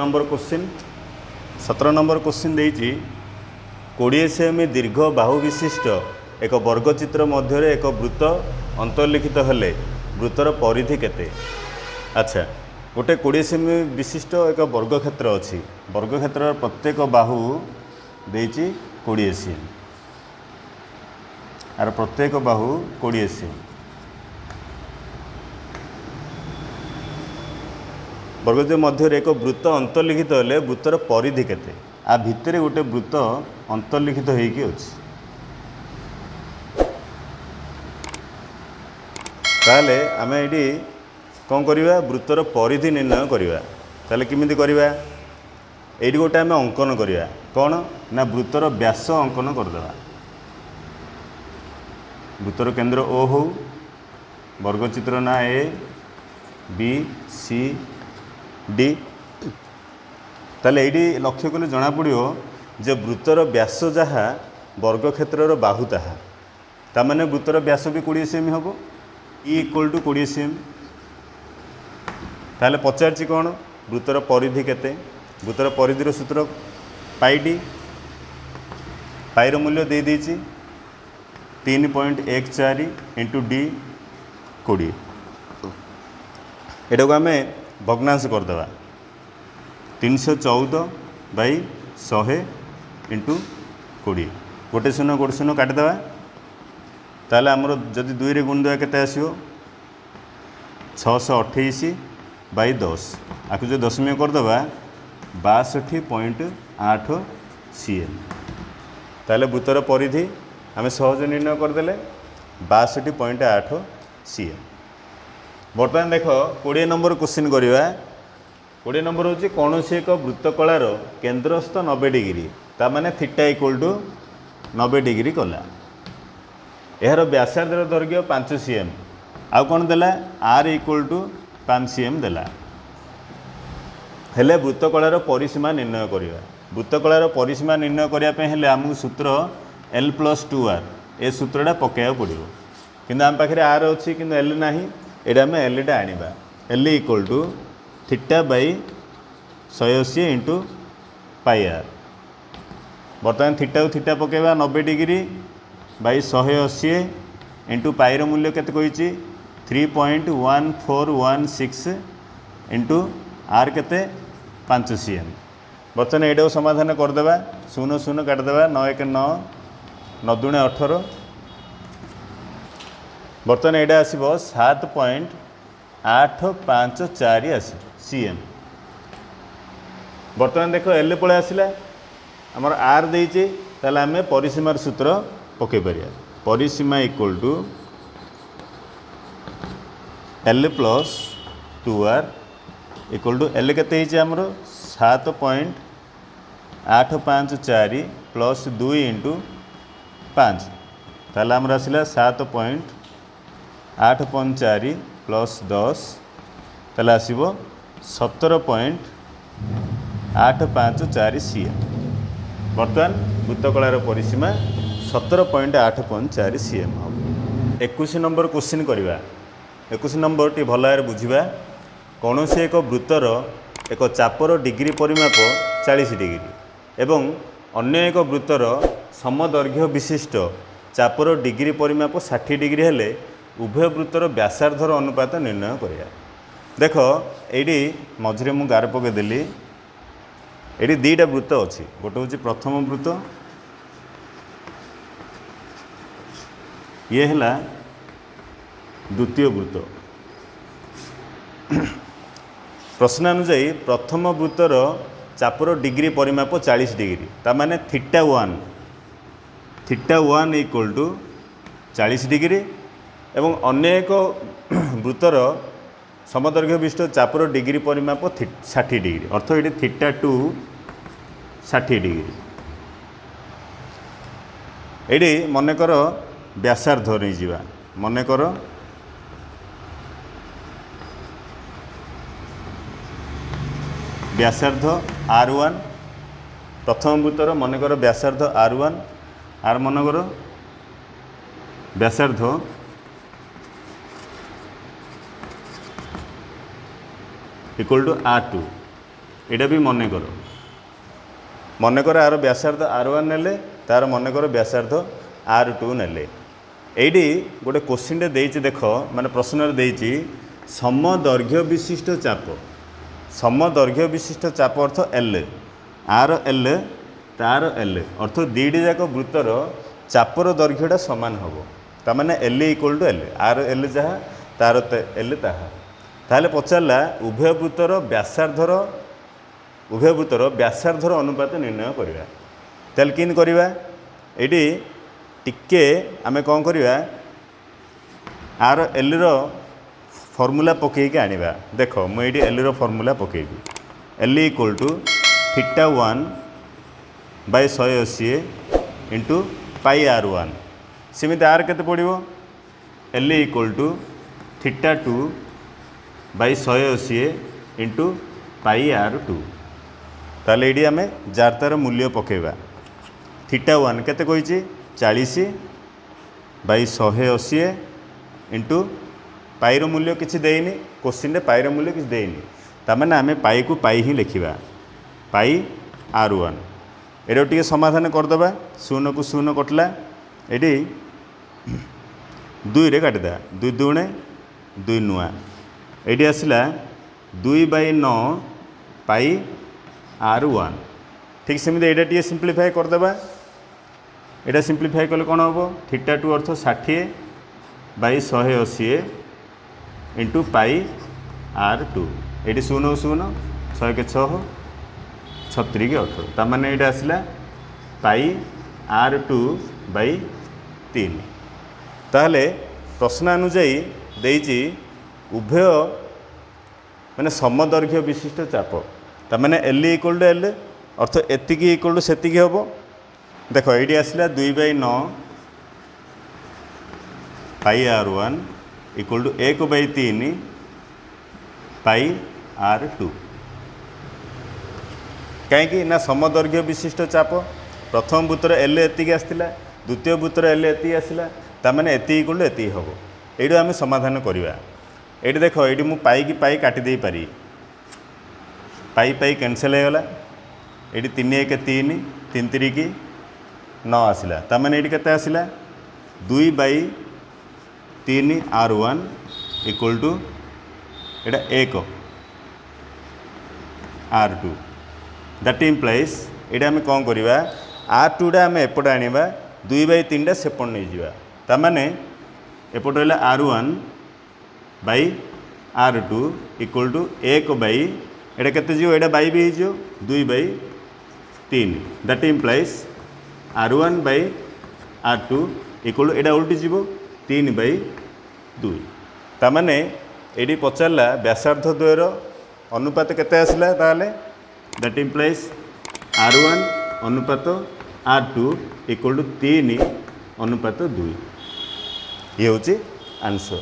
Number question 17 number question देइछि 20 cm दीर्घ बाहु विशिष्ट एक वर्गचित्र मध्य एक वृत्त अंतर्लिखित हेले वृत्तर परिधि केते। अच्छा गोटे 20 सेमी विशिष्ट एक वर्गक्षेत्र अच्छी वर्गक्षेत्र प्रत्येक बाहु देइछि 20 सेमी आर प्रत्येक बाहु 20 सेमी वर्गचित्र मध्य एक वृत्त अंतर्लिखित हेले वृत्तर परिधि केते आ भितर गोटे वृत्त अंतर्लिखित होइकी अछि ताले आमे एडी कौन करिवा वृत्तर परिधि निर्णय करिवा ताले किमिति करिवा एडी गोटे आमे अंकन करिवा कौन ना वृत्तर व्यास अंकन करदेवा वृत्तर केंद्र ओ हो वर्गचित्र ना ए बी सी डी ताले एडी लक्ष्य कले जना पड़ो जे वृत्तर व्यास जहाँ वर्गक्षेत्र बाहु ताहा तामाने वृत्तर व्यास भी 20 सेमी हम ई इक्वल टू 20 सेमी ताले पचारछि कौन वृत्तर परिधि केते वृत्तर परिधिर सूत्र पाई डी पाईर मूल्य दे देछि 3.14 इंटू डी 20 एटा को आमे भग्नांश करदेवा 314 बाई 100 इंटू 20 गोटे शून्य काटिदेवा ताले आमर जदि 2 रे गुण देवा केते आसीबो 628 बाई 10 आकु जो दशमिक करदेवा 62.8 cm ताले वृत्तर परिधि आम सहज निर्णय करदेले 62.8 cm। बर्तमान देख 20 नंबर क्वेश्चन करवा 20 नंबर हूँ कौन से एक वृत्तकलार केन्द्रस्थ 90 डिग्री ताने थीटा इक्वल टू 90 डिग्री कला यार व्यासार्धर दैर्घ्य 5 cm आउ कौन देला आर इक्वल टू 5 cm देला हेले वृत्तकलार परिसीमा निर्णय करवा वृत्तकलार परिसीमा निर्णय करने हेले आमको सूत्र L+2R ए सूत्रटा पकाइबा पड़ो किंतु आम पाखे आर अच्छी कि एल ना ये आम एलटा आनिबा L equal to theta by 180 into pi आर बर्तमान थीटा को थीटा पकेबा 90 डिग्री बाई 180 इंटू पाईर मूल्य केते कहिछि 3.1416 इंटू आर केते 5 cm बर्तमान एटा समाधान करदेवा 0 0 काटिदेवा 9 1 9 9 दूने 18 बर्तमान एटा आसीबो 7.854 आसी cm बर्तमान देख एल पळे आसिला आमर आर देइचे ताले आमे परिसीमार सूत्र पके परिया परिसीमा equal to L+2R equal to L केते हिचे आमर 7.854 प्लस 2 इंटू 5 ताले आमर आसिला 7.854 प्लस 10 ताले आसीबो 17.854 cm बर्तमान वृत्तकलार परिसीमा 17.854 cm हम 21 नंबर क्वेश्चन करवा 21 नंबर टी भल भाव बुझा कौन से एक वृत्तर एक चापर डिग्री परिमाप 40 डिग्री एवं अन्य एक वृत्तर समदैर्घ्य विशिष्ट चापर डिग्री परिमाप 60 डिग्री हेले उभय वृत्तर व्यासार्धर अनुपात निर्णय करिया देख ये मझे मु गार पकईदेली ये दुईटा वृत्त अच्छी गोटे हूँ प्रथम वृत्त ये है द्वितीय वृत्त प्रश्नानुजाई प्रथम वृत्तर चापर डिग्री परिमाप 40 डिग्री ताने थीटा 1 इक्वल टू 40 डिग्री एवं अन्य एक वृत्तर समदैर्घ्य विशिष्ट चापर डिग्री परिमाप 60 डिग्री अर्थ ये थीटा 2 60 डिग्री ये मनकर व्यासार्ध नहीं जावा मनकर व्यासार्ध R1 प्रथम वृत्तर मनकर व्यासार्ध R1 आर मनकर व्यासार्ध इक्वल टू R2 एटा भी मनकर आर व्यासार्ध R1 नेले तार मनकर व्यासार्ध R2 नेले एडी गोटे क्वेश्चन देइछि देख माने प्रश्न देइछि समदैर्घ्य विशिष्ट चाप समदैर्घ्य विशिष्ट चाप अर्थ L आर L तार L अर्थ दुईटी जाक वृत्तर चापर दैर्घ्यटा समान हम ताने L इक्वल टू L आर L जहाँ तार L ताहा ताहले पचारला उभय वृत्तर व्यासार्धर अनुपात निर्णय करवा ताल किन करवा एटी टिके आमे कौन करवा आर L रो फॉर्मूला पकेकी आनिबा देख मुझे L रो फॉर्मूला पकेबी L equal to θ1/180 into pi R1 सेमती आर केते पड़ो L equal to θ2/180 into pi R2 ताले ये आम जार तार मूल्य पकेबा θ1 केते कही 40/180 इंटू पाई मूल्य किसी देनी क्वेश्चन पाई मूल्य किसी देनी ताने आम पाई को पाई ही लिखा पाई R1 ये टे समाधान करदे शून्य को शून्य कटला ये 2 रे काटिदा 2 दुणे 2 नुआ ये आसला 2/9 पाई R1 ठीक सेमती ये टे सिंप्लीफाई करदे यहाँ सिंप्लीफाई कले कौन हम θ2 अर्थ 60/180 इंटू पाई R2 ये 0 0 100 के 6 36 के 18 ताने ये आसला पाई R2/3 ताहले प्रश्नानुजाई देइछि उभय माने समदैर्घ्य विशिष्ट चाप ताने L इक्वल टू L अर्थ एतिकी इक्वल टू सेतिकी हम देख ये आसला 2/9 पाई R1 equal to 1/3 pi R2 कहीं ना समदैर्घ्य विशिष्ट चाप प्रथम वृत्तर L एतिकी आसला द्वितीय वृत्तर L एतिकी आसला ताने एति इक्वल टू एति हम ये आम समाधान करवा ये देख ये मु पाई की पाई काटी दे पारी पाई पाई कैनसल होगला ये 3 1 3 3 3 की 9 आसला ताने ये केते आसला 2/3 R1 equal to Etah 1 R2 that implies ये आम कौन करवा R2 आम एपटे आनिबा 2/3 सेपट नहीं जावा ताने एपट रहा R1/R2 इक्वल टू 1/, एटा केते जीव एटा बाई भी हो 2/3 that implies R1/R2 equal to एटा उल्टी जीव 3/2 ताने ये पचारा व्यासार्ध द्वयर अनुपात केते आसला ताले दैट इम्प्लाइज R1 अनुपात R2 इक्वल टू 3/2 ये हूँ आंसर।